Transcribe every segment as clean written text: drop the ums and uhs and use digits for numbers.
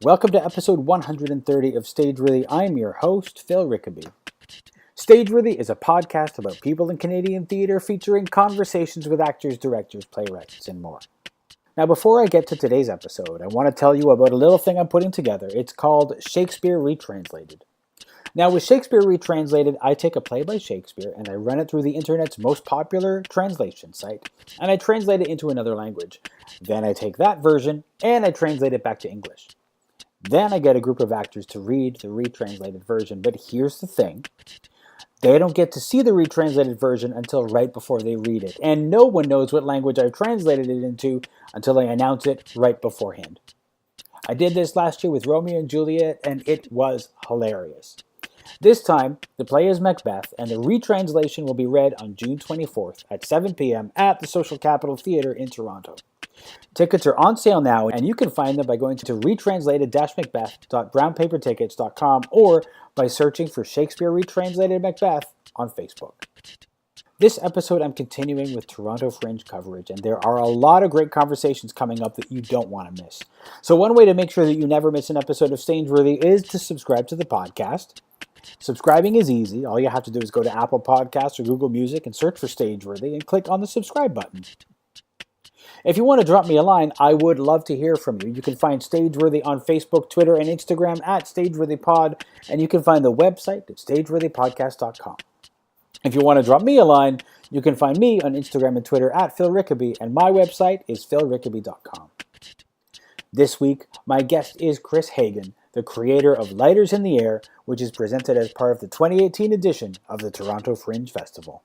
Welcome to episode 130 of Stageworthy. I'm your host, Phil Rickaby. Stageworthy is a podcast about people in Canadian theatre featuring conversations with actors, directors, playwrights, and more. Now, before I get to today's episode, I want to tell you about a little thing I'm putting together. It's called Shakespeare Retranslated. Now, with Shakespeare Retranslated, I take a play by Shakespeare and I run it through the internet's most popular translation site, and I translate it into another language. Then I take that version and I translate it back to English. Then I get a group of actors to read the retranslated version, but here's the thing. They don't get to see the retranslated version until right before they read it, and no one knows what language I've translated it into until I announce it right beforehand. I did this last year with Romeo and Juliet, and it was hilarious. This time, the play is Macbeth, and the retranslation will be read on June 24th at 7 p.m. at the Social Capital Theatre in Toronto. Tickets are on sale now, and you can find them by going to retranslated-macbeth.brownpapertickets.com or by searching for Shakespeare Retranslated Macbeth on Facebook. This episode, I'm continuing with Toronto Fringe coverage, and there are a lot of great conversations coming up that you don't want to miss. So one way to make sure that you never miss an episode of Stageworthy is to subscribe to the podcast. Subscribing is easy. All you have to do is go to Apple Podcasts or Google Music and search for Stageworthy and click on the subscribe button. If you want to drop me a line, I would love to hear from you. You can find Stageworthy on Facebook, Twitter, and Instagram at StageworthyPod, and you can find the website at StageworthyPodcast.com. If you want to drop me a line, you can find me on Instagram and Twitter at Phil Rickaby, and my website is philrickaby.com. This week, my guest is Kris Hagen, the creator of Lighters in the Air, which is presented as part of the 2018 edition of the Toronto Fringe Festival.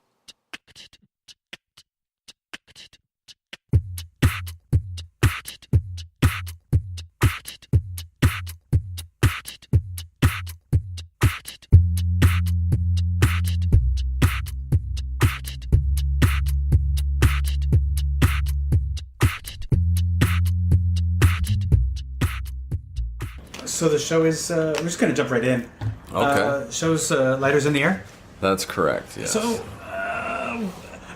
So the show is, we're just going to jump right in. Okay. Show's Lighters in the Air. That's correct, yes. So,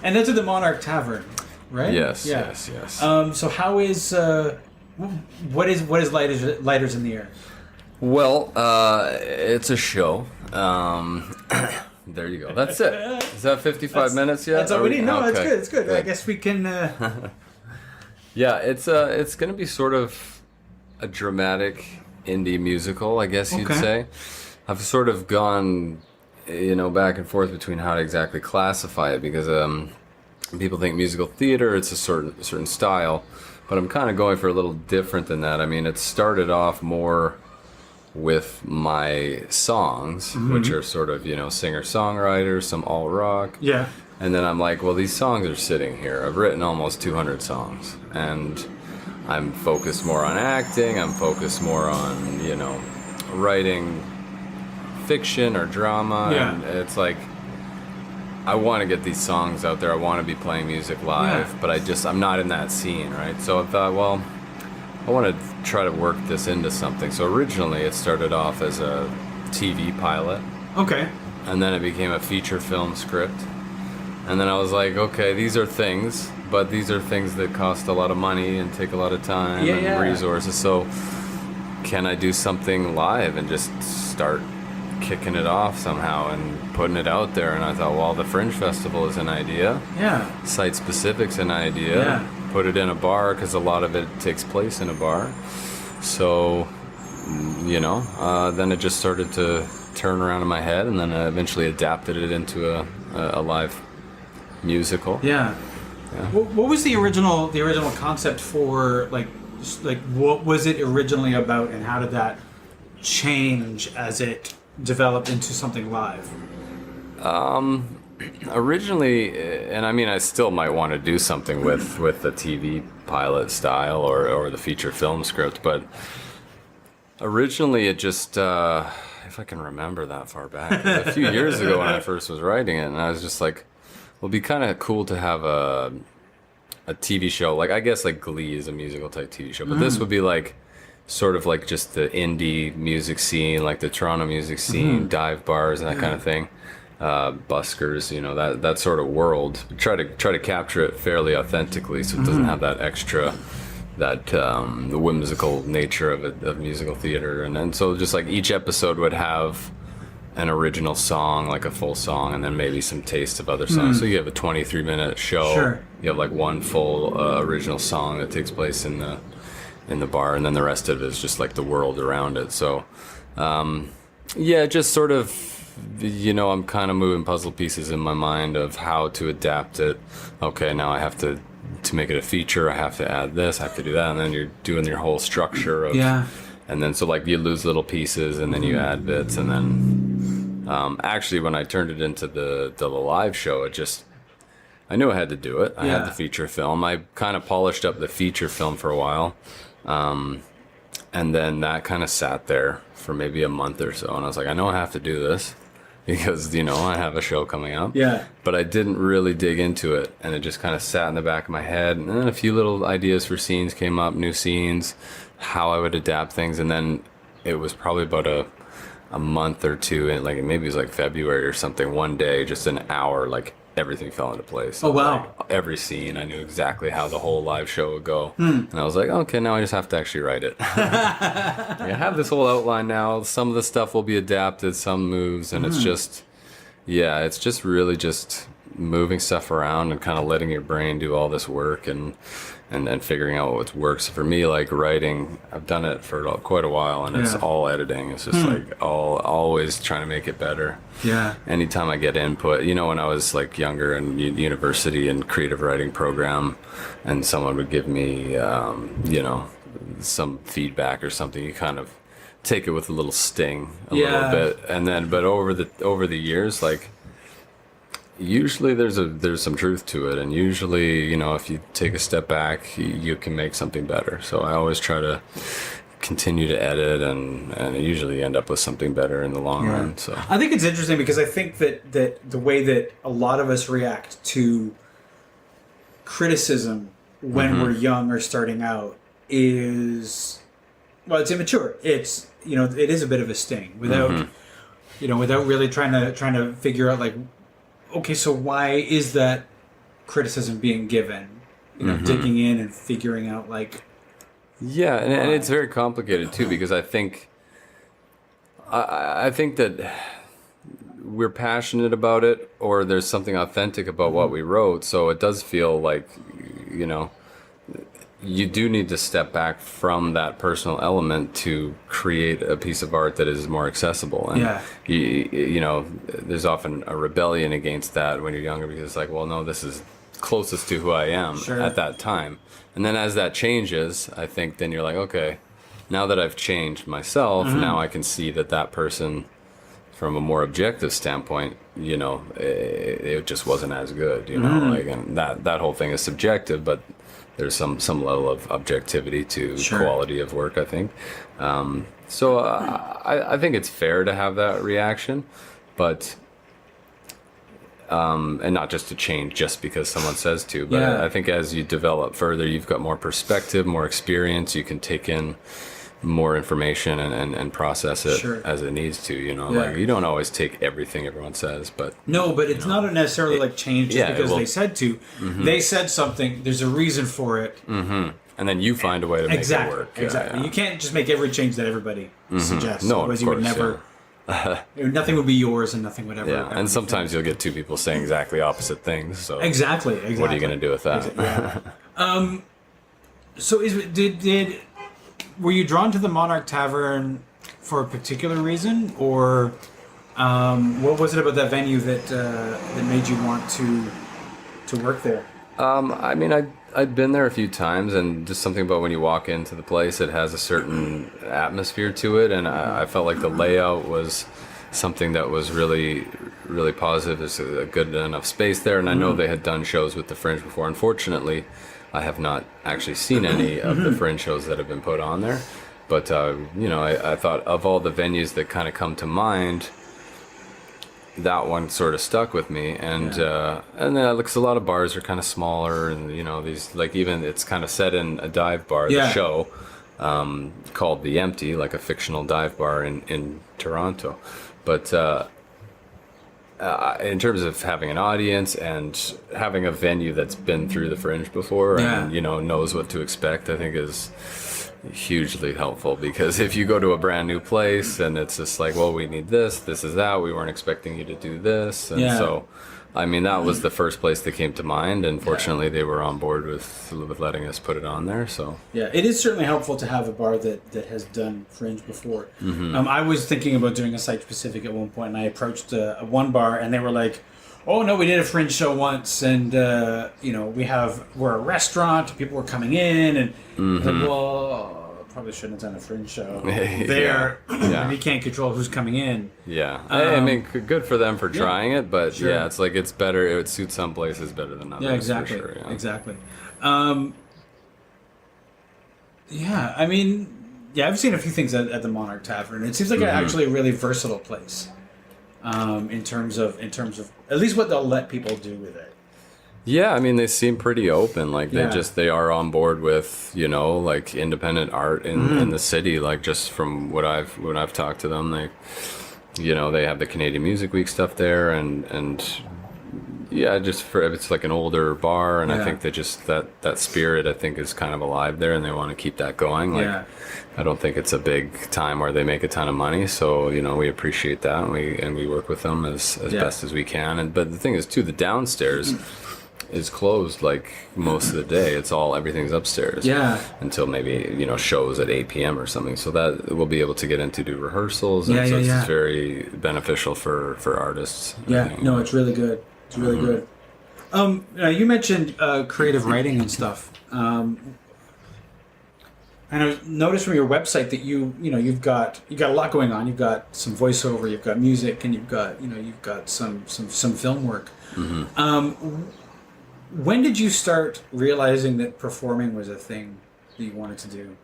and that's at the Monarch Tavern, right? Yes, yeah. yes. So how is, what is Lighters in the Air? Well, it's a show. There you go. That's it. Is that 55 minutes yet? That's all we need. No, okay. that's good. It's good. I guess we can... Yeah, it's going to be sort of a dramatic indie musical, I guess you'd say. I've sort of gone, back and forth between how to exactly classify it because people think musical theater, it's a certain style, but I'm kind of going for a little different than that. I mean, it started off more with my songs, which are sort of, singer-songwriters, some alt-rock. Yeah. And then I'm like, well, these songs are sitting here. I've written almost 200 songs, and I'm focused more on acting, I'm focused more on, writing fiction or drama, and it's like, I want to get these songs out there, I want to be playing music live, but I'm not in that scene, right? So I thought, well, I want to try to work this into something. So originally it started off as a TV pilot. Okay. And then it became a feature film script. And then I was like, okay, these are things, but these are things that cost a lot of money and take a lot of time and resources. So can I do something live and just start kicking it off somehow and putting it out there? And I thought, well, the Fringe Festival is an idea. Yeah. Site specific's an idea. Yeah. Put it in a bar because a lot of it takes place in a bar. So, then it just started to turn around in my head, and then I eventually adapted it into a live musical. Yeah. What was the original concept for like what was it originally about, and how did that change as it developed into something live? Originally, and I mean, I still might want to do something with the TV pilot style or the feature film script, but originally it just, if I can remember that far back, a few years ago when I first was writing it, and I was just like, well, it'd be kind of cool to have a TV show, like I guess like Glee is a musical type TV show, but this would be like sort of like just the indie music scene, like the Toronto music scene, dive bars and that kind of thing. Buskers, that sort of world. Try to capture it fairly authentically, so it doesn't have that extra the whimsical nature of musical theater, and then so just like each episode would have an original song, like a full song, and then maybe some taste of other songs. So you have a 23-minute show. Sure. You have like one full original song that takes place in the bar, and then the rest of it is just like the world around it. So just sort of, I'm kind of moving puzzle pieces in my mind of how to adapt it. Okay, now I have to make it a feature, I have to add this, I have to do that, and then you're doing your whole structure of and then so like you lose little pieces and then you add bits, and then actually when I turned it into the live show, I knew I had to do it. I had the feature film. I kind of polished up the feature film for a while, and then that kind of sat there for maybe a month or so, and I was like, I know I have to do this because I have a show coming up. Yeah. But I didn't really dig into it, and it just kind of sat in the back of my head, and then a few little ideas for scenes came up, new scenes, how I would adapt things, and then it was probably about a month or two, and like maybe it was like February or something, one day, just an hour, like everything fell into place. Oh, wow. Like, every scene, I knew exactly how the whole live show would go. And I was like, okay, now I just have to actually write it. I have this whole outline now. Some of the stuff will be adapted, some moves, and it's just really just moving stuff around and kind of letting your brain do all this work and figuring out what works. For me, like writing, I've done it for quite a while, and it's all editing. It's just like always trying to make it better. Yeah. Anytime I get input, when I was like younger in university and creative writing program, and someone would give me, some feedback or something, you kind of take it with a little sting a little bit, and then but over the years, like, usually there's some truth to it, and usually if you take a step back, you can make something better. So I always try to continue to edit, and I usually end up with something better in the long run. So I think it's interesting because I think that the way that a lot of us react to criticism when we're young or starting out is, well, it's immature. It's it is a bit of a sting without without really trying to figure out, like, okay, so why is that criticism being given? Digging in and figuring out, like... Yeah, and it's very complicated, too, because I think that we're passionate about it, or there's something authentic about what we wrote, so it does feel like, you do need to step back from that personal element to create a piece of art that is more accessible. And there's often a rebellion against that when you're younger, because it's like, well, no, this is closest to who I am at that time. And then as that changes, I think then you're like, okay, now that I've changed myself, now I can see that person, from a more objective standpoint, it just wasn't as good, like, and that whole thing is subjective, but there's some level of objectivity to quality of work, I think. So I think it's fair to have that reaction, but and not just to change just because someone says to. But I think as you develop further, you've got more perspective, more experience. You can take in more information and process it as it needs to. Like, you don't always take everything everyone says, but but it's not necessarily like change just because they said to. They said something. There's a reason for it. And then you find a way to make it work. Exactly. You can't just make every change that everybody suggests. No, otherwise of course, you would never. Nothing would be yours, and nothing would ever. Yeah, and sometimes you'll get two people saying exactly opposite things. So exactly. What are you going to do with that? So were you drawn to the Monarch Tavern for a particular reason, or what was it about that venue that made you want to work there? I mean, I'd been there a few times, and just something about when you walk into the place, it has a certain atmosphere to it, and I felt like the layout was something that was really, really positive. There's a good enough space there, and I know they had done shows with the Fringe before. Unfortunately, I have not actually seen any of the Fringe shows that have been put on there, but I thought of all the venues that kind of come to mind, that one sort of stuck with me, and then because a lot of bars are kind of smaller, and these, like, even it's kind of set in a dive bar, the show called The Empty, like a fictional dive bar in Toronto, but in terms of having an audience and having a venue that's been through the Fringe before and knows what to expect, I think is hugely helpful. Because if you go to a brand new place and it's just like, well, we need this is that, we weren't expecting you to do this, and so I mean, that was the first place that came to mind, and fortunately they were on board with letting us put it on there. So yeah, it is certainly helpful to have a bar that has done Fringe before. I was thinking about doing a site specific at one point, and I approached one bar, and they were like, "Oh no, we did a Fringe show once, and we're a restaurant. People were coming in, and I was like, well, probably shouldn't have done a Fringe show there. You can't control who's coming in." I mean, good for them for trying it, but it's like it's better. It suits some places better than others. Yeah, exactly. For sure, Exactly. I mean, I've seen a few things at the Monarch Tavern. It seems like actually a really versatile place. In terms of at least what they'll let people do with it. Yeah, I mean, they seem pretty open. Like they are on board with like independent art in the city. Like just from when I've talked to them, they they have the Canadian Music Week stuff there, and just for it's like an older bar, and I think that just that spirit I think is kind of alive there, and they want to keep that going. Like I don't think it's a big time where they make a ton of money, so we appreciate that, and we work with them as best as we can. But the thing is too, the downstairs is closed like most of the day. Everything's upstairs. Until maybe shows at 8 p.m. or something. So that we'll be able to get into do rehearsals. And so it's very beneficial for artists. No, it's really good. It's really good. You mentioned creative writing and stuff. And I noticed from your website that you've got a lot going on. You've got some voiceover, you've got music, and you've got some film work. When did you start realizing that performing was a thing that you wanted to do?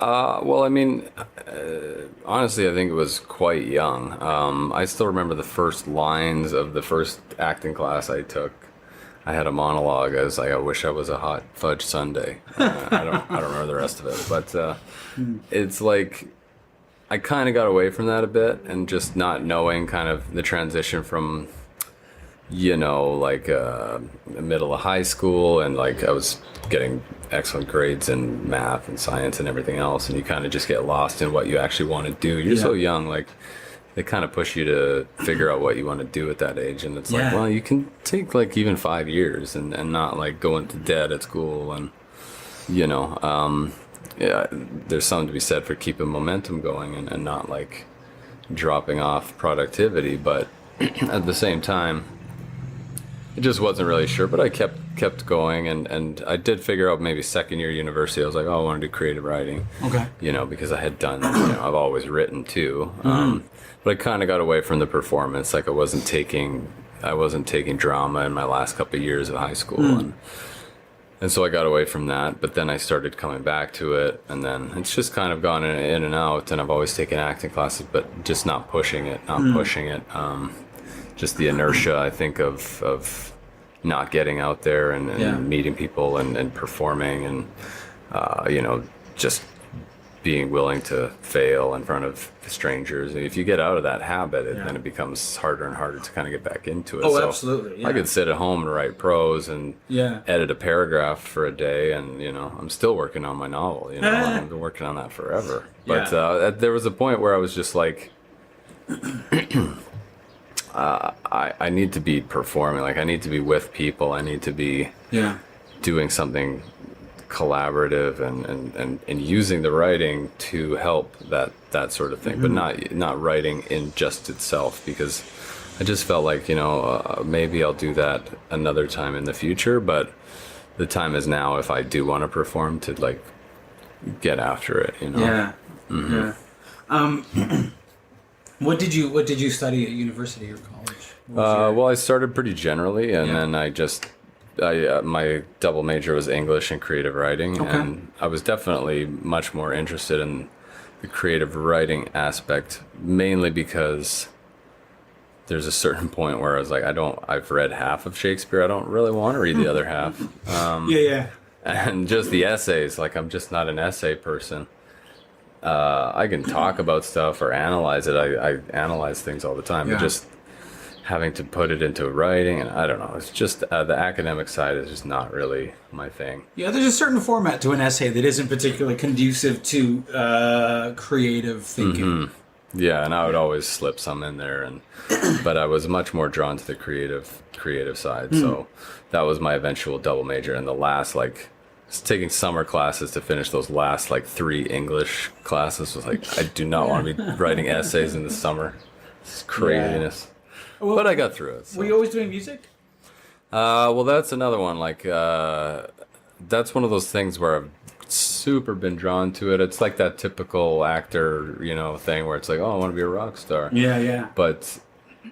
Well, I mean, honestly, I think it was quite young. I still remember the first lines of the first acting class I took. I had a monologue. I was like, "I wish I was a hot fudge sundae." I don't remember the rest of it, but it's like I kind of got away from that a bit, and just not knowing kind of the transition from like middle of high school, and like I was getting excellent grades in math and science and everything else, and you kind of just get lost in what you actually want to do. You're so young, like they kind of push you to figure out what you want to do at that age, and it's like, well, you can take like even 5 years and not like go into debt at school, and there's something to be said for keeping momentum going and not like dropping off productivity, but at the same time it just wasn't really sure, but I kept going, and I did figure out maybe second year university, I was like, oh, I want to do creative writing. Okay. Because I had done, I've always written too. But I kind of got away from the performance. Like I wasn't taking drama in my last couple of years of high school, and so I got away from that. But then I started coming back to it, and then it's just kind of gone in and out. And I've always taken acting classes, but just not pushing it. Just the inertia, I think, of not getting out there and meeting people and performing, and just being willing to fail in front of strangers. And if you get out of that habit, then it becomes harder and harder to kind of get back into it. Oh, absolutely. Yeah. I could sit at home and write prose and edit a paragraph for a day, and I'm still working on my novel. I've been working on that forever. But there was a point where I was just like, I need to be performing. Like I need to be with people. I need to be doing something collaborative and using the writing to help that sort of thing, but not writing in just itself, because I just felt like maybe I'll do that another time in the future, but the time is now if I do want to perform to like get after it. What did you study at university or college? Well, I started pretty generally, and then my double major was English and creative writing, and I was definitely much more interested in the creative writing aspect, mainly because there's a certain point where I was like, I've read half of Shakespeare, I don't really want to read the other half. And just the essays, like I'm just not an essay person. I can talk about stuff or analyze it. I analyze things all the time. But just having to put it into writing, and I don't know. It's just the academic side is just not really my thing. Yeah, there's a certain format to an essay that isn't particularly conducive to creative thinking. Mm-hmm. Yeah, and I would always slip some in there, but I was much more drawn to the creative side. So that was my eventual double major. And the last, like, taking summer classes to finish those last, like, 3 English classes was like, I do not want to be writing essays in the summer. It's craziness. Yeah. Well, but I got through it. So. Were you always doing music? Well, that's another one. Like, that's one of those things where I've super been drawn to it. It's like that typical actor, thing where it's like, oh, I want to be a rock star. Yeah. But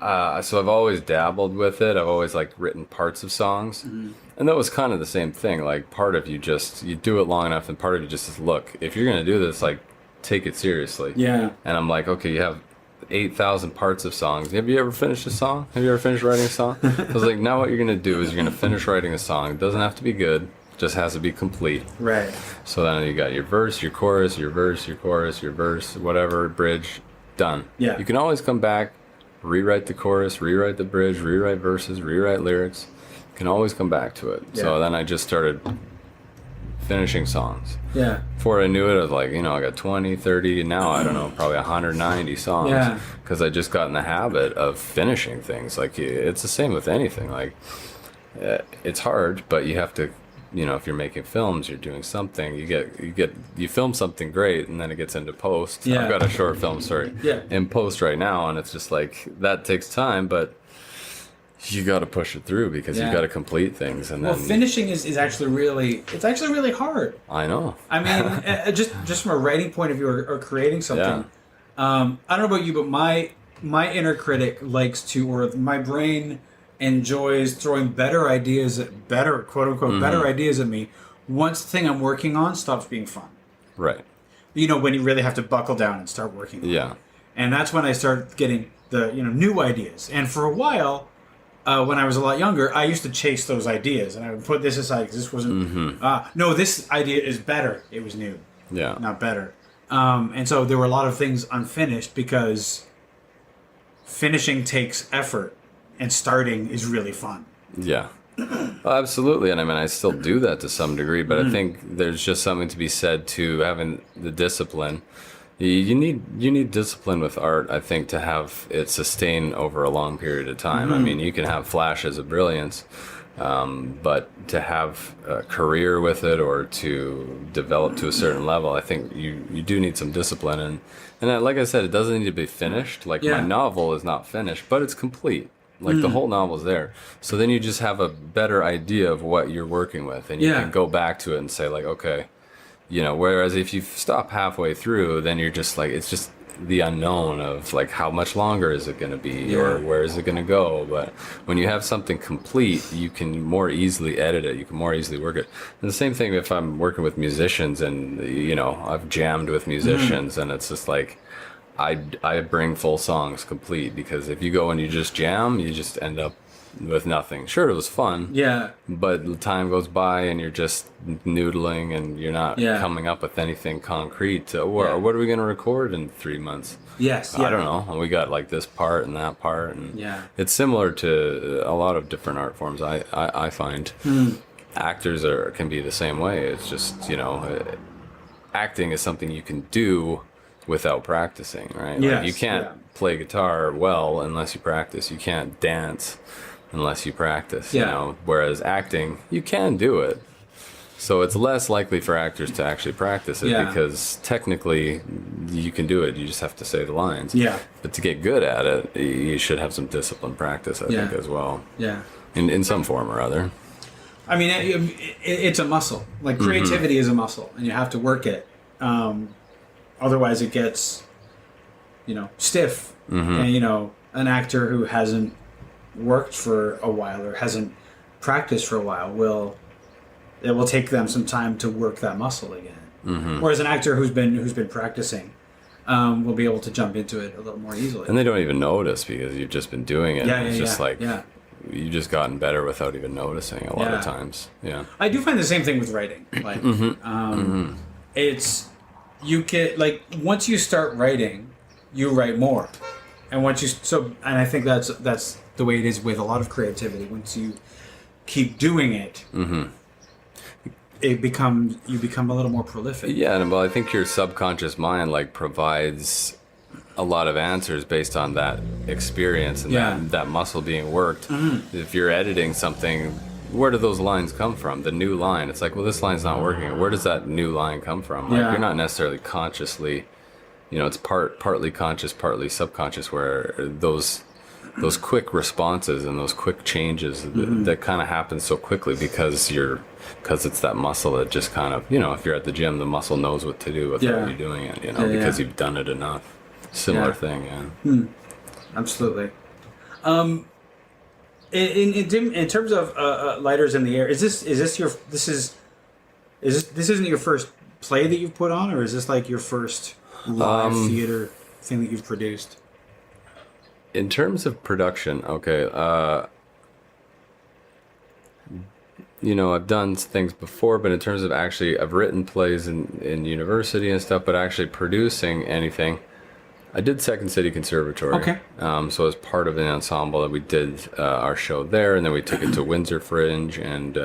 so I've always dabbled with it. I've always like written parts of songs, and that was kind of the same thing. Like, part of you do it long enough, and part of you just says, look, if you're gonna do this, like, take it seriously. Yeah. And I'm like, okay, you have 8,000 parts of songs. Have you ever finished a song? Have you ever finished writing a song? I was like, now what you're going to do is you're going to finish writing a song. It doesn't have to be good. It just has to be complete. Right. So then you got your verse, your chorus, your verse, your chorus, your verse, whatever, bridge, done. Yeah. You can always come back, rewrite the chorus, rewrite the bridge, rewrite verses, rewrite lyrics. You can always come back to it. Yeah. So then I just started finishing songs. Yeah. Before I knew it, I was like, I got 20, 30, and now I don't know, probably 190 songs. Yeah. Because I just got in the habit of finishing things. Like, it's the same with anything. Like, it's hard, but you have to, if you're making films, you're doing something. You film something great, and then it gets into post. Yeah. I've got a short film, in post right now, and it's just like, that takes time, but you got to push it through because you got to complete things, and then finishing is actually really hard. I know. I mean, just from a writing point of view or creating something. Yeah. I don't know about you, but my inner critic likes to, or my brain enjoys throwing better ideas at quote unquote better ideas at me once the thing I'm working on stops being fun. Right. When you really have to buckle down and start working on it. Yeah. And that's when I start getting the new ideas. And for a while, when I was a lot younger, I used to chase those ideas, and I would put this aside because this wasn't. No, this idea is better. It was new, not better. And so there were a lot of things unfinished because finishing takes effort, and starting is really fun. Yeah, absolutely. And I mean, I still do that to some degree, but I think there's just something to be said to having the discipline. You need discipline with art, I think, to have it sustain over a long period of time. I mean, you can have flashes of brilliance, but to have a career with it or to develop to a certain level, I think you do need some discipline. And like I said, it doesn't need to be finished. Like, my novel is not finished, but it's complete. Like, the whole novel's there. So then you just have a better idea of what you're working with, and you can go back to it and say, like, okay. Whereas if you stop halfway through, then you're just like, it's just the unknown of, like, how much longer is it going to be or where is it going to go. But when you have something complete, you can more easily edit it. You can more easily work it. And the same thing if I'm working with musicians and, I've jammed with musicians and it's just like, I bring full songs complete, because if you go and you just jam, you just end up with nothing. Sure, it was fun. Yeah. But the time goes by and you're just noodling and you're not coming up with anything concrete. What are we going to record in 3 months? Yes. I don't know. We got like this part and that part. And it's similar to a lot of different art forms, I find. Actors can be the same way. It's just, acting is something you can do without practicing, right? Yes, like you can't play guitar well unless you practice. You can't dance unless you practice, whereas acting, you can do it. So it's less likely for actors to actually practice it because technically you can do it. You just have to say the lines. Yeah. But to get good at it, you should have some disciplined practice, I think, as well. Yeah. In some form or other. I mean, it's a muscle. Like, creativity is a muscle, and you have to work it. Otherwise it gets, stiff. And, an actor who hasn't worked for a while or hasn't practiced for a while it will take them some time to work that muscle again. Whereas an actor who's been practicing will be able to jump into it a little more easily. And they don't even notice because you've just been doing it. It's just you've just gotten better without even noticing a lot of times. Yeah. I do find the same thing with writing. Like, it's, you can, like, once you start writing, you write more. And once you and I think that's the way it is with a lot of creativity. Once you keep doing it, you become a little more prolific. Yeah, and well, I think your subconscious mind like provides a lot of answers based on that experience and that muscle being worked. If you're editing something, where do those lines come from? The new line. It's like, well, this line's not working. Where does that new line come from? Like, you're not necessarily consciously, it's partly conscious, partly subconscious, where those quick responses and those quick changes that kind of happen so quickly because it's that muscle that just kind of, if you're at the gym, the muscle knows what to do without you doing it, because you've done it enough. Similar thing, Absolutely. In terms of Lighters in the Air, this isn't your first play that you've put on, or is this like your first live theater thing that you've produced? In terms of production, okay, I've done things before, but in terms of actually, I've written plays in university and stuff, but actually producing anything, I did Second City Conservatory. Okay. So as part of an ensemble that we did our show there, and then we took it to Windsor Fringe, and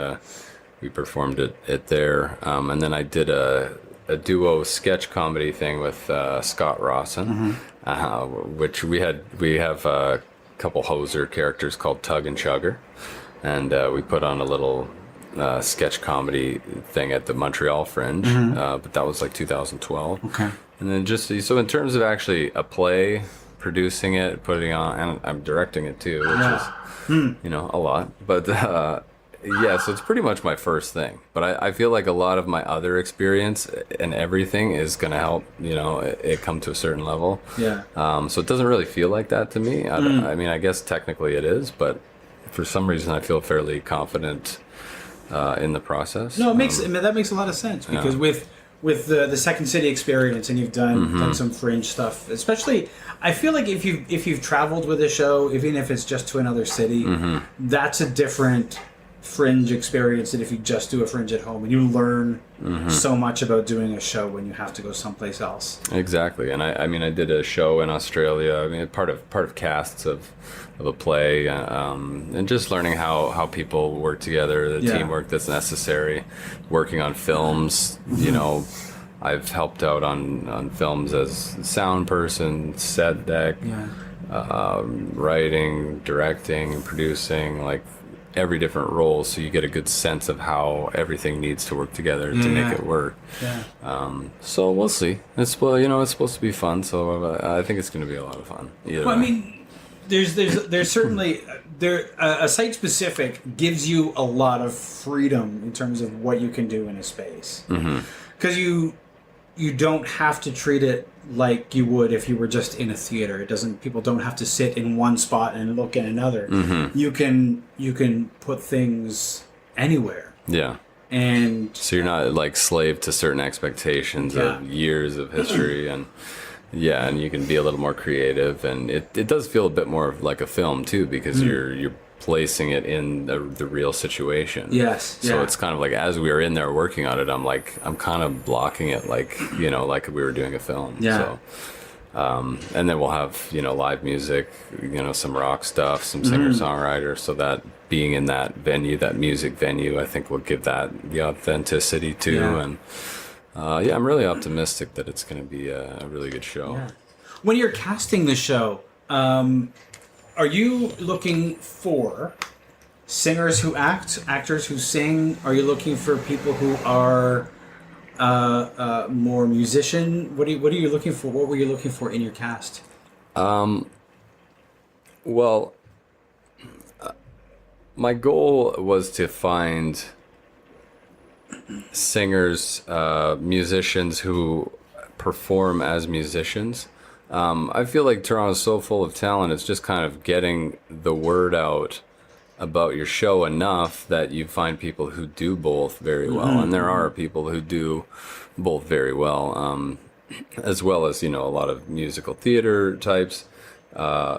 we performed it there. And then I did a duo sketch comedy thing with Scott Rawson, which we have a couple hoser characters called Tugg N Chugger, and we put on a little sketch comedy thing at the Montreal Fringe, but that was like 2012. Okay. And then so in terms of actually a play, producing it, putting it on, and I'm directing it too, which is, a lot. But so it's pretty much my first thing. But I feel like a lot of my other experience and everything is going to help, it come to a certain level. Yeah. So it doesn't really feel like that to me. I mean, I guess technically it is, but for some reason I feel fairly confident in the process. No, that makes a lot of sense, because with the Second City experience, and you've done some fringe stuff, especially, I feel like if you've traveled with a show, even if it's just to another city, that's a different fringe experience than if you just do a fringe at home, and you learn so much about doing a show when you have to go someplace else. Exactly. And I did a show in Australia. I mean, part of casts of a play, and just learning how people work together, the teamwork that's necessary, working on films. I've helped out on films as sound person, set deck, writing, directing, producing, like every different role, so you get a good sense of how everything needs to work together to make it work. So we'll see. It's supposed to be fun, so I think it's going to be a lot of fun. Well, I mean, there's certainly a site specific gives you a lot of freedom in terms of what you can do in a space, because you don't have to treat it like you would if you were just in a theater. People don't have to sit in one spot and look in another. You can put things anywhere. Yeah. And so you're not like slave to certain expectations of years of history, and you can be a little more creative, and it does feel a bit more like a film too, because you're placing it in the real situation. Yes. So it's kind of like, as we were in there working on it, I'm kind of blocking it like like we were doing a film. Yeah. So and then we'll have live music, some rock stuff, some singer-songwriter, so that being in that venue, that music venue, I think will give that the authenticity too. And I'm really optimistic that it's going to be a really good show. When you're casting the show, are you looking for singers who act, actors who sing? Are you looking for people who are more musician? What are you looking for? What were you looking for in your cast? Well, my goal was to find singers, musicians who perform as musicians. I feel like Toronto's so full of talent, it's just kind of getting the word out about your show enough that you find people who do both very well. And there are people who do both very well, as well as, a lot of musical theater types,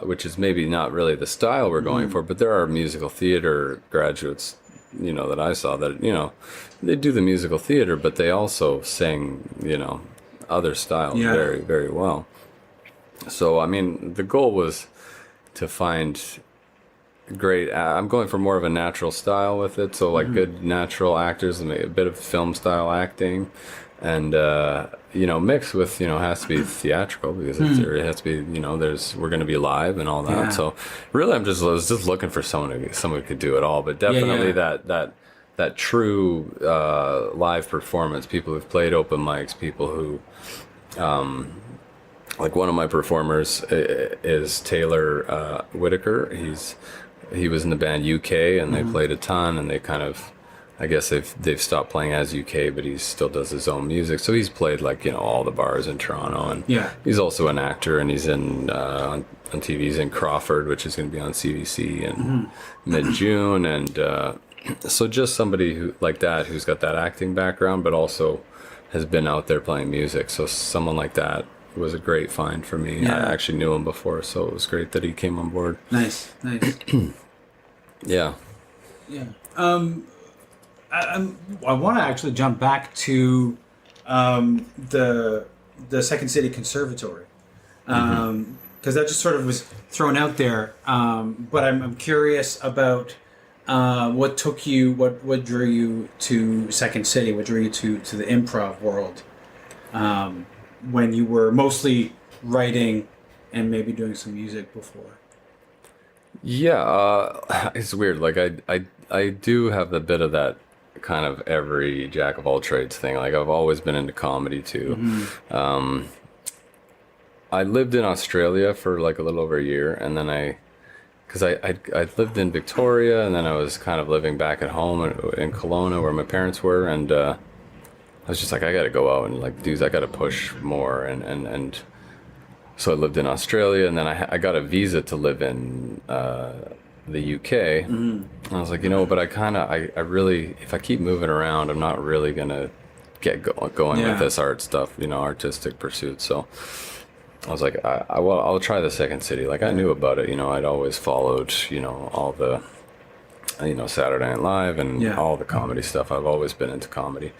which is maybe not really the style we're going for, but there are musical theater graduates, that I saw that, they do the musical theater, but they also sing, other styles very, very well. So, I mean, the goal was to find great. I'm going for more of a natural style with it. So, like good natural actors, and a bit of film style acting, and mixed with has to be theatrical because it has to be we're going to be live and all that. Yeah. So, really, I was just looking for someone who could do it all. But definitely that true live performance. People who've played open mics, people who. Like one of my performers is Taylor Whittaker. He was in the band UK, and they played a ton, and they kind of, I guess they've stopped playing as UK, but he still does his own music. So he's played like all the bars in Toronto, and he's also an actor, and he's in on TV. He's in Crawford, which is going to be on CBC in mid-June, and so just somebody who like that who's got that acting background, but also has been out there playing music. So someone like that was a great find for me. I actually knew him before, so it was great that he came on board. Nice. Yeah. I want to actually jump back to the Second City Conservatory, because that just sort of was thrown out there. But I'm curious about what drew you to Second City, what drew you to the improv world. When you were mostly writing and maybe doing some music before. Yeah, it's weird. Like I do have a bit of that kind of every jack of all trades thing. Like I've always been into comedy too. I lived in Australia for like a little over a year, and then because I lived in Victoria, and then I was kind of living back at home in Kelowna where my parents were, and I was just like, I got to go out and like, dudes, I got to push more. And so I lived in Australia, and then I got a visa to live in the UK. And I was like, but I really, if I keep moving around, I'm not really going to get going with this art stuff, artistic pursuit. So I was like, I'll try the Second City. Like I knew about it, I'd always followed, all the, Saturday Night Live and all the comedy stuff. I've always been into comedy.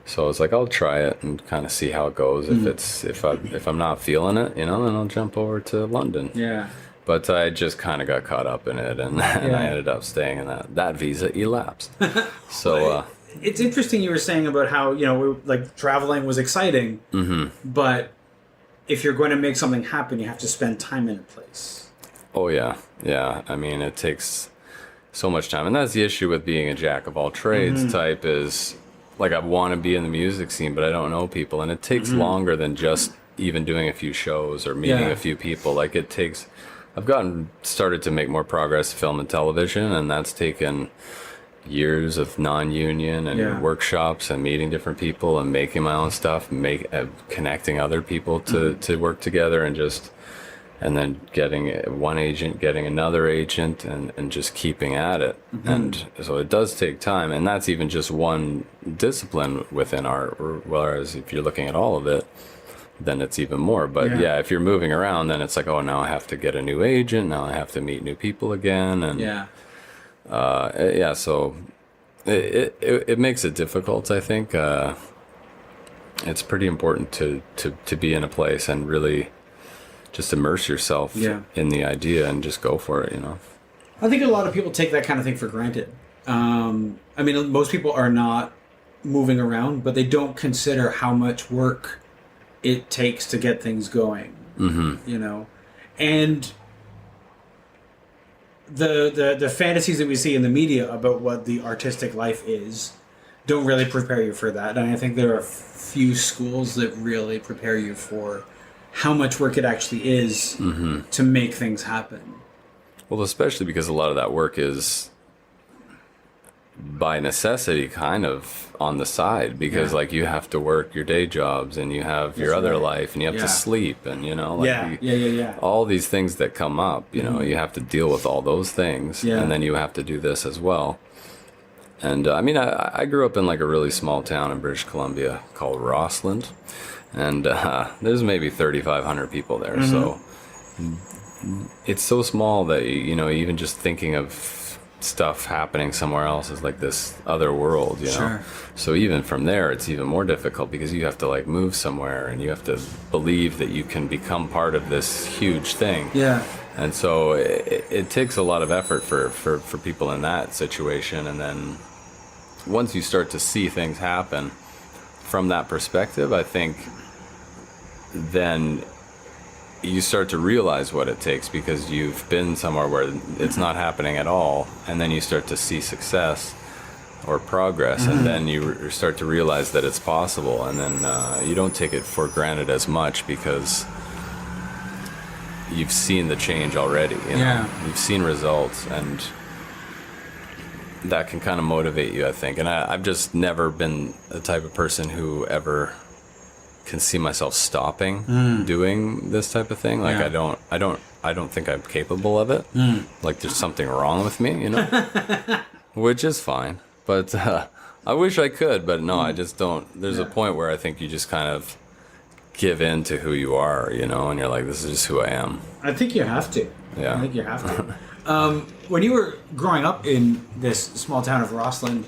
So I was like, I'll try it and kind of see how it goes. If I'm not feeling it, then I'll jump over to London. Yeah. But I just kind of got caught up in it, and I ended up staying, and that visa elapsed. So it's interesting you were saying about how like traveling was exciting, but if you're going to make something happen, you have to spend time in a place. Oh yeah. I mean, it takes so much time, and that's the issue with being a jack of all trades type is like I want to be in the music scene, but I don't know people, and it takes longer than just even doing a few shows or meeting a few people. Like it takes, I've started to make more progress in film and television, and that's taken years of non-union and workshops and meeting different people and making my own stuff, connecting other people to work together, and then getting one agent, getting another agent, and just keeping at it. And so it does take time, and that's even just one discipline within art, whereas if you're looking at all of it, then it's even more. But if you're moving around, then it's like, oh, now I have to get a new agent, now I have to meet new people again, and so it makes it difficult. I think it's pretty important to be in a place and really just immerse yourself in the idea and just go for it, I think a lot of people take that kind of thing for granted. I mean, most people are not moving around, but they don't consider how much work it takes to get things going, and the fantasies that we see in the media about what the artistic life is don't really prepare you for that. And I think there are few schools that really prepare you for how much work it actually is to make things happen. Well, especially because a lot of that work is by necessity kind of on the side, because like you have to work your day jobs and you have your other life and you have to sleep and all these things that come up, you have to deal with all those things, and then you have to do this as well. And I mean, I grew up in like a really small town in British Columbia called Rossland, and there's maybe 3,500 people there. So it's so small that even just thinking of stuff happening somewhere else is like this other world, you know? Sure. So even from there, it's even more difficult because you have to like move somewhere and you have to believe that you can become part of this huge thing. Yeah. And so it takes a lot of effort for people in that situation. And then once you start to see things happen from that perspective, I think then you start to realize what it takes because you've been somewhere where it's not happening at all. And then you start to see success or progress. And then you start to realize that it's possible. And then you don't take it for granted as much because you've seen the change already, you know? Yeah. You've seen results, and that can kind of motivate you, I think. And I've just never been the type of person who ever can see myself stopping doing this type of thing. Like Yeah. I don't think I'm capable of it. Like there's something wrong with me, you know? Which is fine. But I wish I could, but no, I just don't. There's a point where I think you just kind of give in to who you are, you know, and you're like, this is just who I am. I think you have to. Yeah. I think you have to. When you were growing up in this small town of Rossland,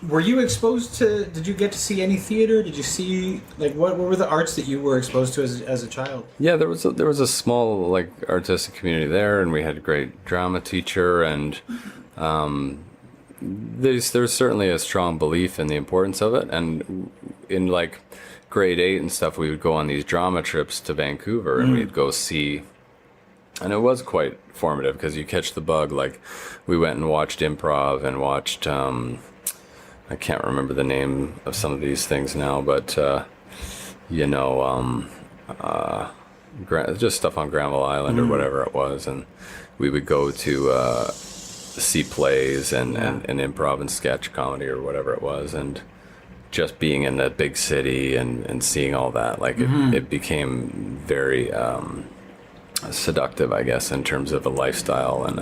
were you exposed to? Did you get to see any theater? Did you see like what were the arts that you were exposed to as a child? Yeah, there was a small like artistic community there, and we had a great drama teacher, and there's certainly a strong belief in the importance of it. And in like grade 8 and stuff, we would go on these drama trips to Vancouver, and we'd go see. And it was quite formative because you catch the bug. Like, we went and watched improv and watched, I can't remember the name of some of these things now, but, just stuff on Granville Island or whatever it was. And we would go to see plays and improv and sketch comedy or whatever it was. And just being in the big city and seeing all that, like, it became very... seductive, I guess, in terms of a lifestyle and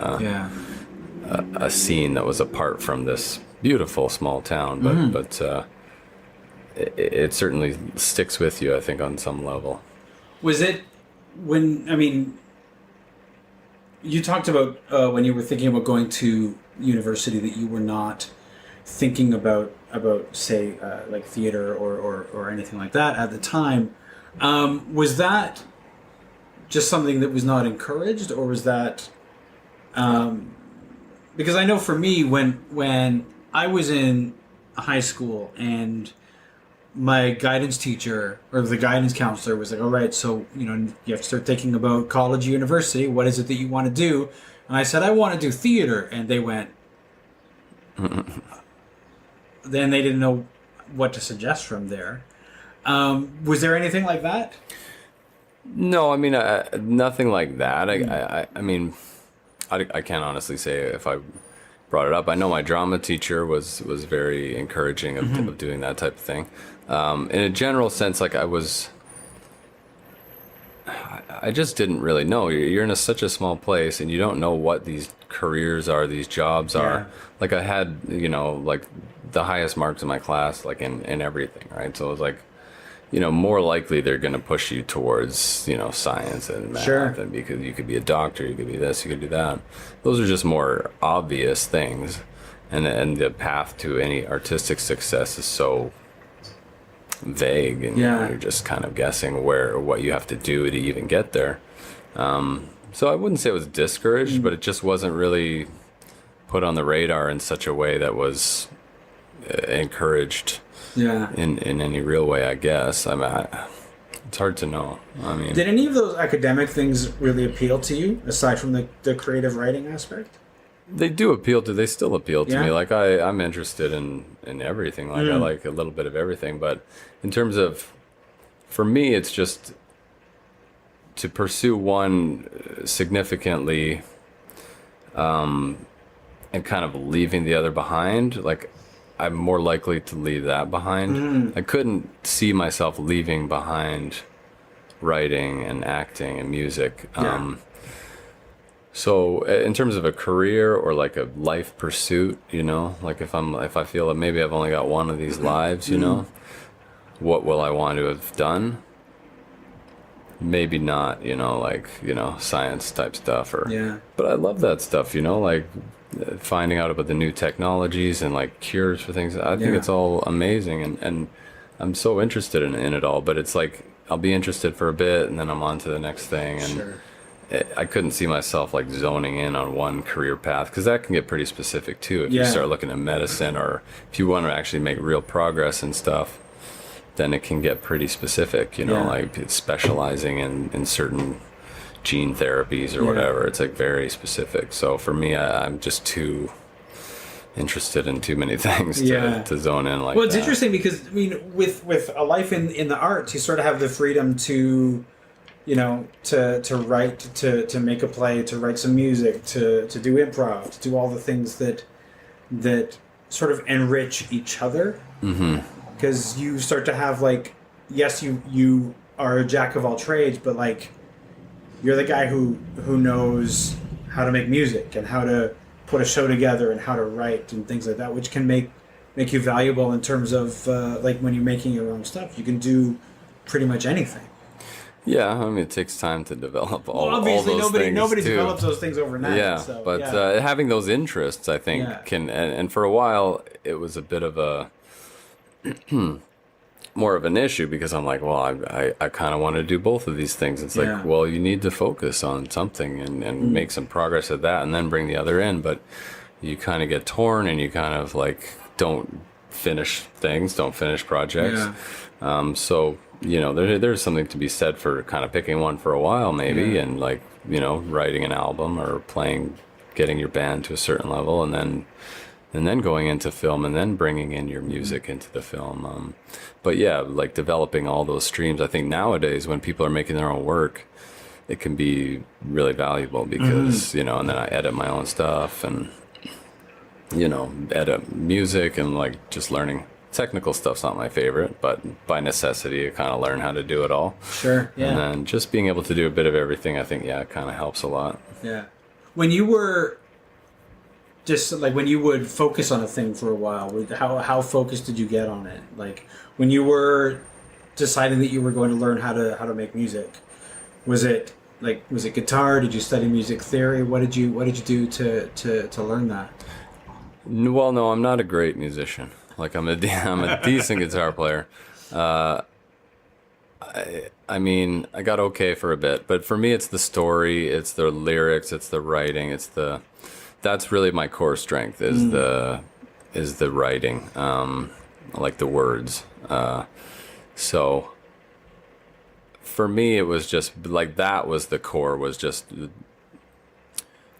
a scene that was apart from this beautiful small town, but it certainly sticks with you, I think, on some level. Was it when? I mean, you talked about when you were thinking about going to university that you were not thinking about say like theater or anything like that at the time. Was that just something that was not encouraged, or was that because I know for me when I was in high school and my guidance teacher or the guidance counselor was like, all right, so you have to start thinking about college or university, what is it that you want to do? And I said I want to do theater, and they went then they didn't know what to suggest from there. Was there anything like that? No, I mean, nothing like that. I mean, I can't honestly say if I brought it up. I know my drama teacher was very encouraging of doing that type of thing. In a general sense, like I just didn't really know. You're in such a small place, and you don't know what these careers are, these jobs are. Like I had, like the highest marks in my class, like in everything, right? So it was like, more likely they're going to push you towards, science and math. Sure. And because you could be a doctor, you could be this, you could do that. Those are just more obvious things. And the path to any artistic success is so vague. And you're just kind of guessing what you have to do to even get there. So I wouldn't say it was discouraged, but it just wasn't really put on the radar in such a way that was encouraged. In any real way, I guess. I mean, it's hard to know. I mean, did any of those academic things really appeal to you, aside from the creative writing aspect? They still appeal to me. Like I'm interested in everything. Like I like a little bit of everything. But in terms of, for me, it's just to pursue one significantly, and kind of leaving the other behind. Like, I'm more likely to leave that behind. I couldn't see myself leaving behind writing and acting and music. So in terms of a career or like a life pursuit, like if I feel that maybe I've only got one of these lives, what will I want to have done? maybe not, like, science type stuff Yeah. but I love that stuff, like finding out about the new technologies and like cures for things. I think it's all amazing, and I'm so interested in it all, but it's like I'll be interested for a bit and then I'm on to the next thing, and Sure. I couldn't see myself like zoning in on one career path, because that can get pretty specific too if you start looking at medicine, or if you want to actually make real progress and stuff, then it can get pretty specific, like it's specializing in certain gene therapies or whatever. It's like very specific. So for me, I'm just too interested in too many things to zone in like that. Well, it's interesting because, I mean, with a life in the arts, you sort of have the freedom to, to write, to make a play, to write some music, to do improv, to do all the things that sort of enrich each other. Because you start to have, like, yes, you are a jack of all trades, but like you're the guy who knows how to make music and how to put a show together and how to write and things like that, which can make you valuable in terms of like when you're making your own stuff, you can do pretty much anything. Yeah, I mean, it takes time to develop all those things. Nobody too. develops those things overnight. Yeah, so, but having those interests, I think, can and for a while it was a bit of a more of an issue, because I'm like, well, I kind of want to do both of these things. It's like, well, you need to focus on something and make some progress at that and then bring the other in. But you kind of get torn and you kind of like don't finish things, don't finish projects. So, there's something to be said for kind of picking one for a while maybe and like, writing an album or getting your band to a certain level and then going into film and then bringing in your music into the film. But yeah, like developing all those streams. I think nowadays when people are making their own work, it can be really valuable because, and then I edit my own stuff and, edit music and like just learning. Technical stuff's not my favorite, but by necessity, I kind of learn how to do it all. Sure, yeah. And then just being able to do a bit of everything, I think, it kind of helps a lot. Yeah. When you were just like when you would focus on a thing for a while, how focused did you get on it? Like when you were deciding that you were going to learn how to make music, was it guitar? Did you study music theory? What did you do to learn that? Well, no, I'm not a great musician. Like I'm a decent guitar player. I mean, I got okay for a bit, but for me, it's the story, it's the lyrics, it's the writing, that's really my core strength is the writing, like the words. So for me, it was just like that was the core, was just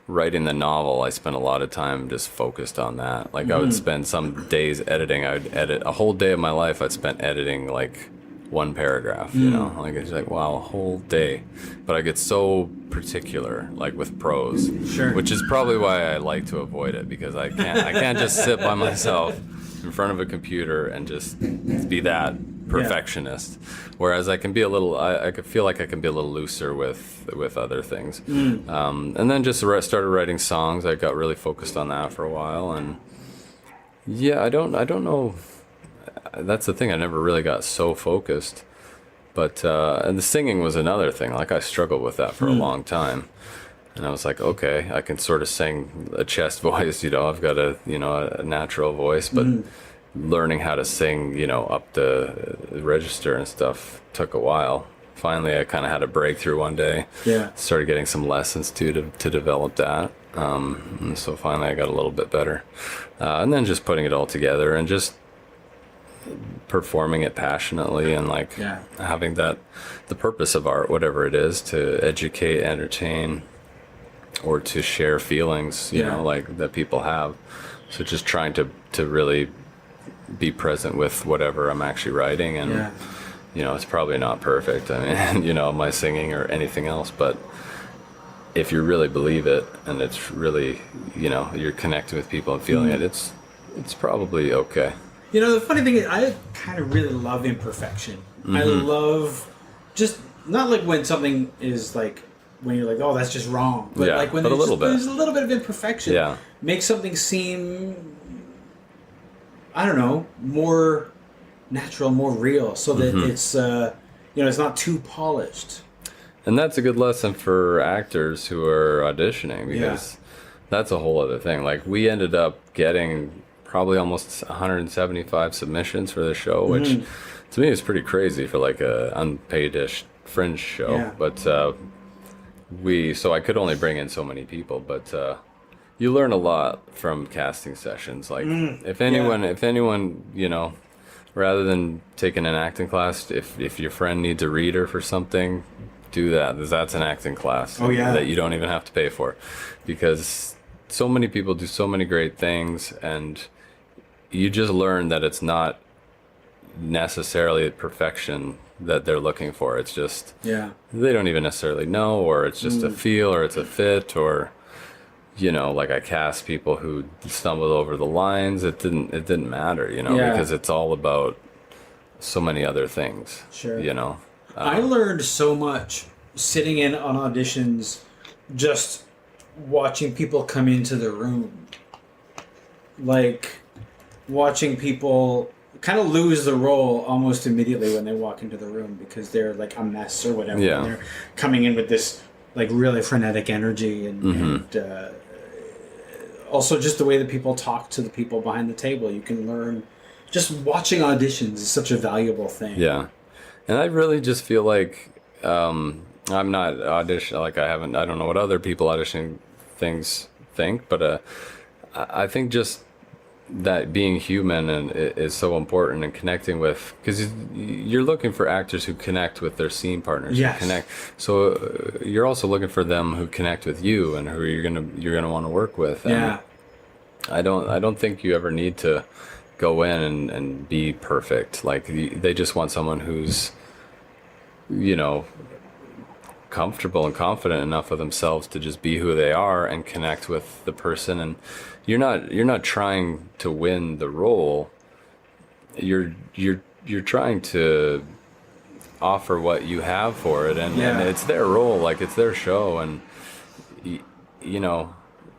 writing the novel. I spent a lot of time just focused on that. Like I would spend some days editing. I would edit a whole day of my life. I'd spent editing like one paragraph, like it's like, wow, a whole day. But I get so particular, like with prose, which is probably why I like to avoid it, because I can't just sit by myself in front of a computer and just be that perfectionist. Whereas I can be a little, I could feel like I can be a little looser with other things. And then just started writing songs. I got really focused on that for a while, and I don't know. That's the thing. I never really got so focused. But and the singing was another thing. Like I struggled with that for a long time. And I was like, okay, I can sort of sing a chest voice, I've got a natural voice, but learning how to sing, up the register and stuff took a while. Finally, I kind of had a breakthrough one day. Started getting some lessons to develop that. And so finally I got a little bit better. And then just putting it all together and just performing it passionately and like having the purpose of art, whatever it is, to educate, entertain, or to share feelings, like that people have. So just trying to really be present with whatever I'm actually writing. And, it's probably not perfect. I mean, my singing or anything else, but if you really believe it and it's really, you're connecting with people and feeling it, it's probably okay. The funny thing is, I kind of really love imperfection. I love just, not like when something is like, when you're like, oh, that's just wrong. But like when there's a little bit of imperfection. Makes something seem, I don't know, more natural, more real, so that it's, it's not too polished. And that's a good lesson for actors who are auditioning, because that's a whole other thing. Like, we ended up getting probably almost 175 submissions for the show, which to me is pretty crazy for like a unpaid-ish fringe show. Yeah. But so I could only bring in so many people, but you learn a lot from casting sessions. Like, if anyone, you know, rather than taking an acting class, if your friend needs a reader for something, do that, because that's an acting class that you don't even have to pay for, because so many people do so many great things, and you just learn that it's not necessarily perfection that they're looking for. It's just they don't even necessarily know, or it's just a feel, or it's a fit, or, you know, like I cast people who stumbled over the lines. It didn't matter, you know, because it's all about so many other things. Sure. You know, I learned so much sitting in on auditions, just watching people come into the room, like watching people kind of lose the role almost immediately when they walk into the room, because they're like a mess or whatever. Yeah. And they're coming in with this like really frenetic energy, and also just the way that people talk to the people behind the table. You can learn just watching auditions is such a valuable thing. Yeah. And I really just feel like I'm not audition, like I don't know what other people auditioning things think, but I think just that being human and is so important, and connecting with, because you're looking for actors who connect with their scene partners. Yes. So you're also looking for them who connect with you and who you're gonna want to work with. And I don't think you ever need to go in and be perfect. Like, they just want someone who's, you know, comfortable and confident enough with themselves to just be who they are and connect with the person. And you're not trying to win the role. You're trying to offer what you have for it, and it's their role, like it's their show. And you know,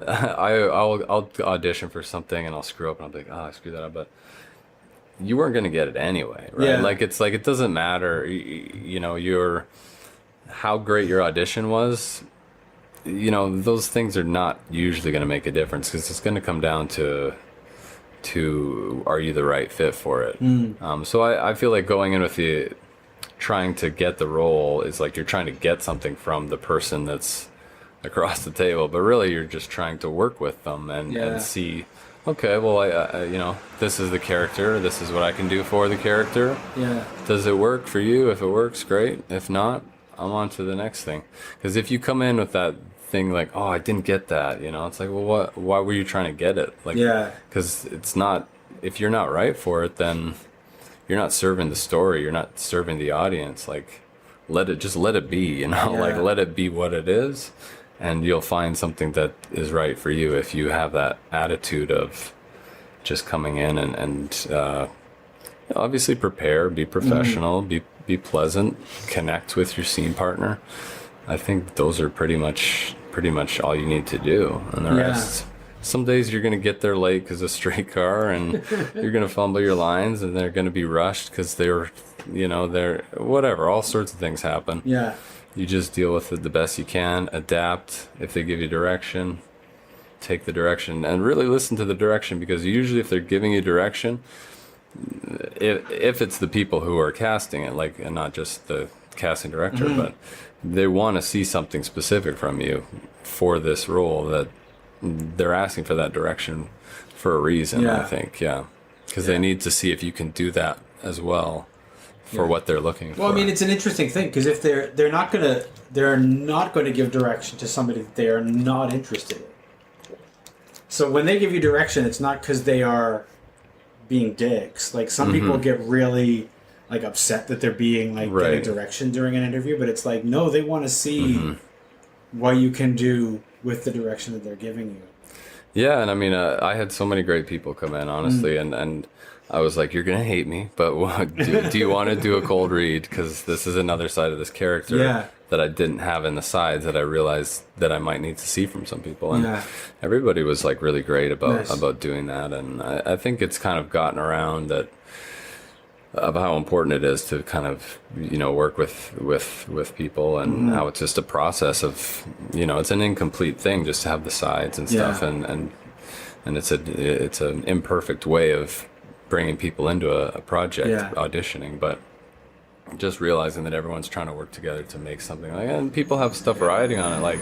I'll audition for something and I'll screw up, and I'll be like, oh, I screwed that up, but you weren't going to get it anyway, right? Yeah. Like, it's like, it doesn't matter, you know, how great your audition was. You know, those things are not usually going to make a difference, because it's going to come down to are you the right fit for it. So I feel like going in with trying to get the role is like you're trying to get something from the person that's across the table, but really you're just trying to work with them and see, okay, well, I you know, this is the character, this is what I can do for the character. Does it work for you? If it works, great. If not, I'm on to the next thing. Because if you come in with that thing like, oh, I didn't get that, you know, it's like, well, why were you trying to get it? Like, because it's not, if you're not right for it, then you're not serving the story, you're not serving the audience. Like, let it be, you know, like, let it be what it is, and you'll find something that is right for you if you have that attitude of just coming in and obviously prepare, be professional, be pleasant, connect with your scene partner. I think those are pretty much all you need to do. And the rest, some days you're going to get there late because of streetcar, and you're going to fumble your lines, and they're going to be rushed because they're whatever, all sorts of things happen. You just deal with it the best you can, adapt. If they give you direction, take the direction, and really listen to the direction, because usually if they're giving you direction, if it's the people who are casting it, like, and not just the casting director, but they want to see something specific from you for this role, that they're asking for that direction for a reason. I think, because they need to see if you can do that as well for what they're looking for. Well, I mean, it's an interesting thing, because if they're not going to give direction to somebody that they are not interested in. So when they give you direction, it's not because they are being dicks. Like, some people get really like upset that they're being like getting direction during an interview, but it's like, no, they want to see what you can do with the direction that they're giving you. Yeah, and I mean, I had so many great people come in, honestly, and I was like, you're gonna hate me, but do you want to do a cold read? Because this is another side of this character that I didn't have in the sides that I realized that I might need to see from some people. And everybody was like really great about doing that. And I think it's kind of gotten around that how important it is to kind of, work with people, and how it's just a process of, it's an incomplete thing just to have the sides and stuff, and it's an imperfect way of bringing people into a project, auditioning, but just realizing that everyone's trying to work together to make something, and people have stuff riding on it, like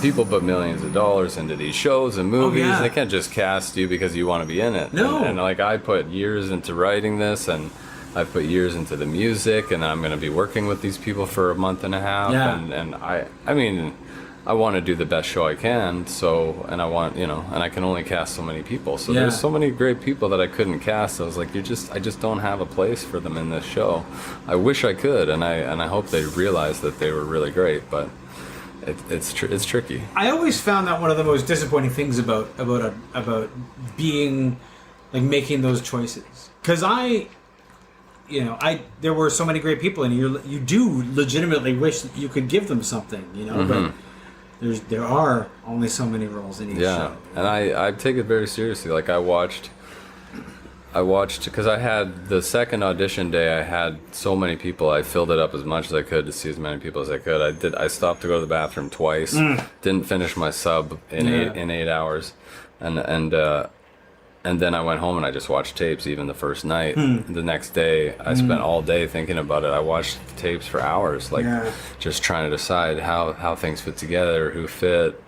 people put millions of dollars into these shows and movies. They can't just cast you because you want to be in it. No. And like, I put years into writing this, and I put years into the music, and I'm going to be working with these people for a month and a half. And I mean, I want to do the best show I can. So, and I want, and I can only cast so many people. So there's so many great people that I couldn't cast. I was like, I just don't have a place for them in this show. I wish I could. And I hope they realized that they were really great, but it's tricky. I always found that one of the most disappointing things about being, like, making those choices, because there were so many great people, and you do legitimately wish that you could give them something, but there are only so many roles in each show. And I take it very seriously. Like, I watched because I had the second audition day. I had so many people. I filled it up as much as I could to see as many people as I could. I stopped to go to the bathroom twice. Didn't finish my sub in 8 hours, and then I went home and I just watched tapes. Even the first night, the next day, I spent all day thinking about it. I watched the tapes for hours, just trying to decide how things fit together, who fit.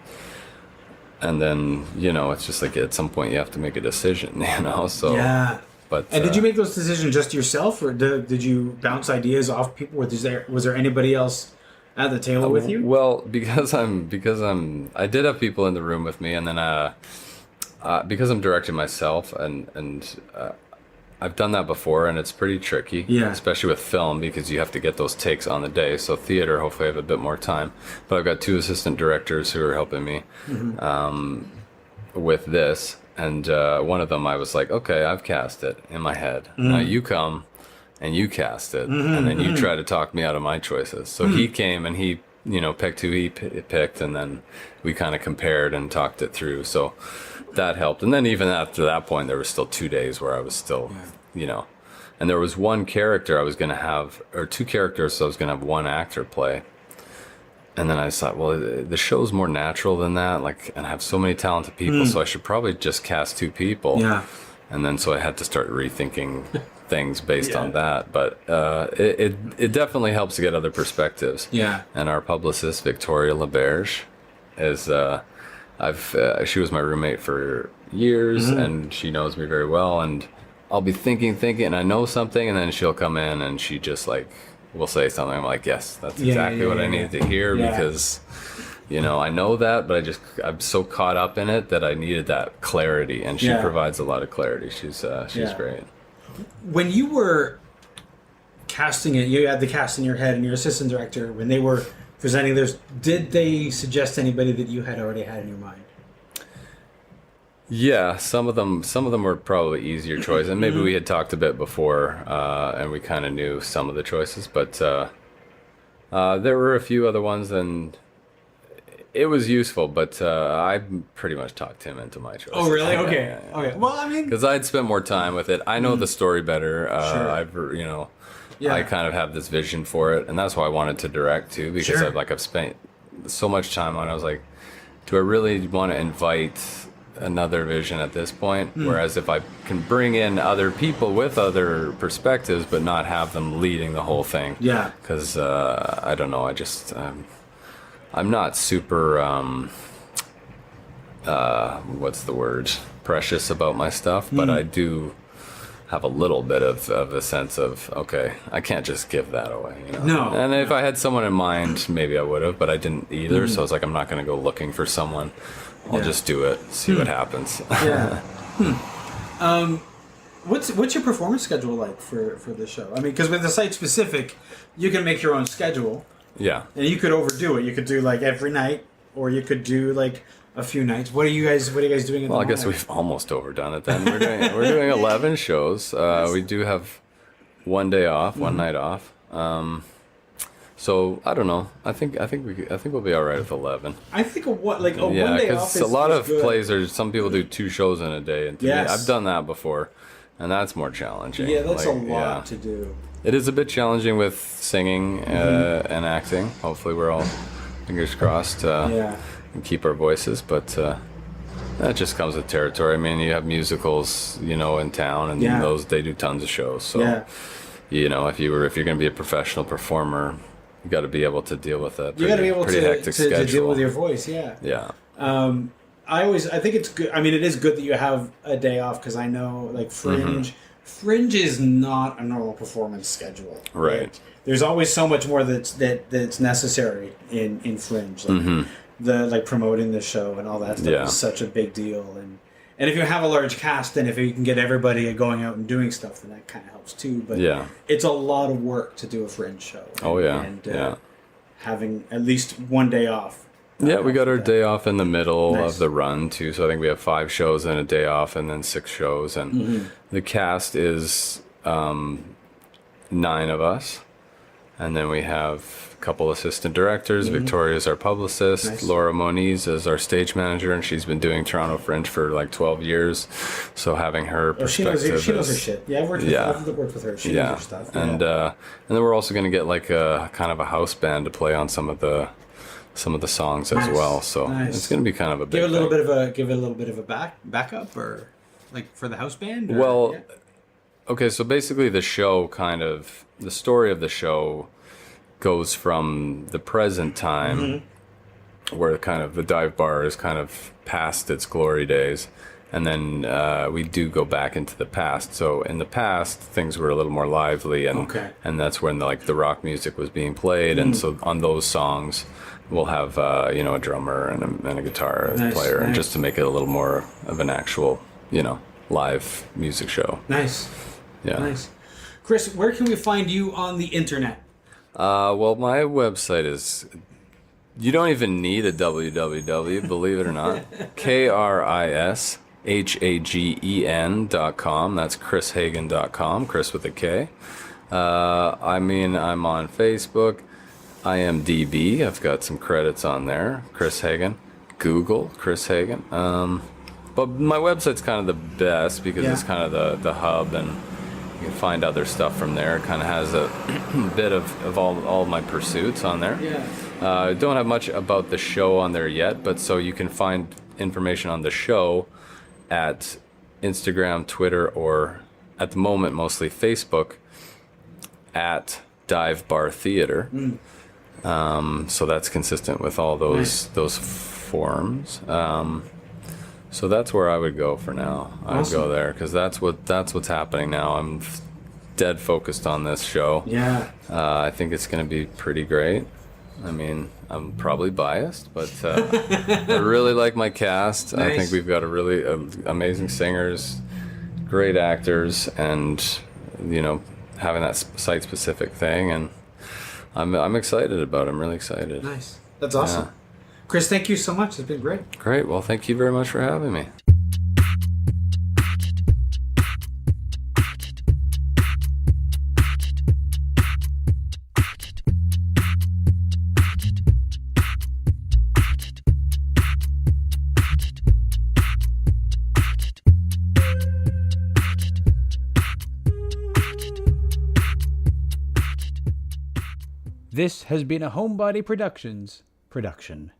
And then, it's just like, at some point you have to make a decision, so. Yeah. But, and did you make those decisions just yourself, or did you bounce ideas off people? Was there anybody else at the table with you? Well, because I did have people in the room with me, and then, because I'm directing myself, and I've done that before, and it's pretty tricky, especially with film, because you have to get those takes on the day. So theater, hopefully I have a bit more time. But I've got 2 assistant directors who are helping me with this. And one of them, I was like, okay, I've cast it in my head. Now you come and you cast it, and then you try to talk me out of my choices. So he came and he, picked who he picked, and then we kind of compared and talked it through. So that helped. And then even after that point, there was still 2 days where I was still, and there was one character I was going to have, or 2 characters, so I was going to have 1 actor play. And then I thought, well, the show's more natural than that, and I have so many talented people, so I should probably just cast 2 people. Yeah. And then so I had to start rethinking things based on that. But it definitely helps to get other perspectives. Yeah. And our publicist, Victoria LaBerge, is... she was my roommate for years, and she knows me very well, and I'll be thinking, and I know something, and then she'll come in and she just will say something. I'm like, yes, that's exactly what I needed to hear, because, I know that, but I'm so caught up in it that I needed that clarity, and she provides a lot of clarity. She's great. When you were casting it, you had the cast in your head, and your assistant director, when they were presenting theirs, did they suggest anybody that you had already had in your mind? Yeah, some of them were probably easier choices, and maybe we had talked a bit before, and we kind of knew some of the choices, but there were a few other ones, and it was useful, but I pretty much talked him into my choice. Oh, really? Okay. Yeah. Okay. Well, I mean, because I'd spent more time with it. I know the story better. Sure. I kind of have this vision for it, and that's why I wanted to direct too, because I've spent so much time on it. I was like, do I really want to invite another vision at this point? Whereas if I can bring in other people with other perspectives, but not have them leading the whole thing. Yeah. Because I don't know. I'm not super. What's the word? Precious about my stuff, but I do have a little bit of a sense of, okay, I can't just give that away. No. And if I had someone in mind, maybe I would have, but I didn't either. So I was like, I'm not going to go looking for someone. I'll just do it, see what happens. Yeah. What's your performance schedule like for this show? I mean, because with the site specific, you can make your own schedule. Yeah. And you could overdo it. You could do every night, or you could do a few nights. What are you guys doing at the moment? Well, I guess we've almost overdone it then. We're doing 11 shows. We do have 1 day off, 1 night off. So I don't know. I think we'll be all right with 11. I think one day off is a lot of good. plays some people do 2 shows in a day, and to me, I've done that before. and that's more challenging. Yeah, that's a lot to do. It is a bit challenging with singing and acting. Hopefully we're all, fingers crossed, and keep our voices, but that just comes with territory. I mean, you have musicals, in town, and they do tons of shows. So, if you're going to be a professional performer, you got to be able to deal with that. You got to be able hectic schedule. to deal with your voice. Yeah. Yeah. I think it's good. I mean, it is good that you have a day off, because I know, like, Fringe is not a normal performance schedule. Right. There's always so much more that's necessary in Fringe. Like, promoting the show and all that stuff is such a big deal. And if you have a large cast, and if you can get everybody going out and doing stuff, then that kind of helps too. But it's a lot of work to do a Fringe show. And having at least one day off. Yeah, we got our day off in the middle of the run, too. So I think we have 5 shows and a day off, and then 6 shows. And the cast is 9 of us. And then we have a couple assistant directors. Victoria is our publicist. Laura Moniz is our stage manager, and she's been doing Toronto Fringe for like 12 years. So having her perspective, she knows her shit. Yeah, I've worked with her. She knows her stuff. Yeah. And then we're also going to get like a kind of a house band to play on some of the songs as well. So it's going to be kind of a big give it a little bit of a backup, or like for the house band. Okay, so basically the story of the show goes from the present time, where kind of the dive bar is kind of past its glory days, and then we do go back into the past. So in the past, things were a little more lively, and that's when the rock music was being played, and so on those songs we'll have a drummer and a guitar player, and just to make it a little more of an actual live music show. Nice. Kris, where can we find you on the internet? Well, my website is, you don't even need a www, believe it or not. KrisHagen.com. That's KrisHagen.com. Kris with a K. I'm on Facebook. IMDb, I've got some credits on there. Kris Hagen. Google Kris Hagen. But my website's kind of the best, because it's kind of the hub, and you can find other stuff from there. It kind of has a bit of all my pursuits on there. I don't have much about the show on there yet, but so you can find information on the show at Instagram, Twitter, or at the moment mostly Facebook at Dive Bar Theater. So that's consistent with all those forms. So that's where I would go for now. I would go there, because that's what's happening now. I'm dead focused on this show. I think it's going to be pretty great. I mean, I'm probably biased, but I really like my cast. I think we've got a really amazing singers, great actors, and having that site-specific thing, and I'm excited about it. I'm really excited. Nice. That's awesome. Kris, thank you so much. It's been great. Great. Well, thank you very much for having me. This has been a Homebody Productions production.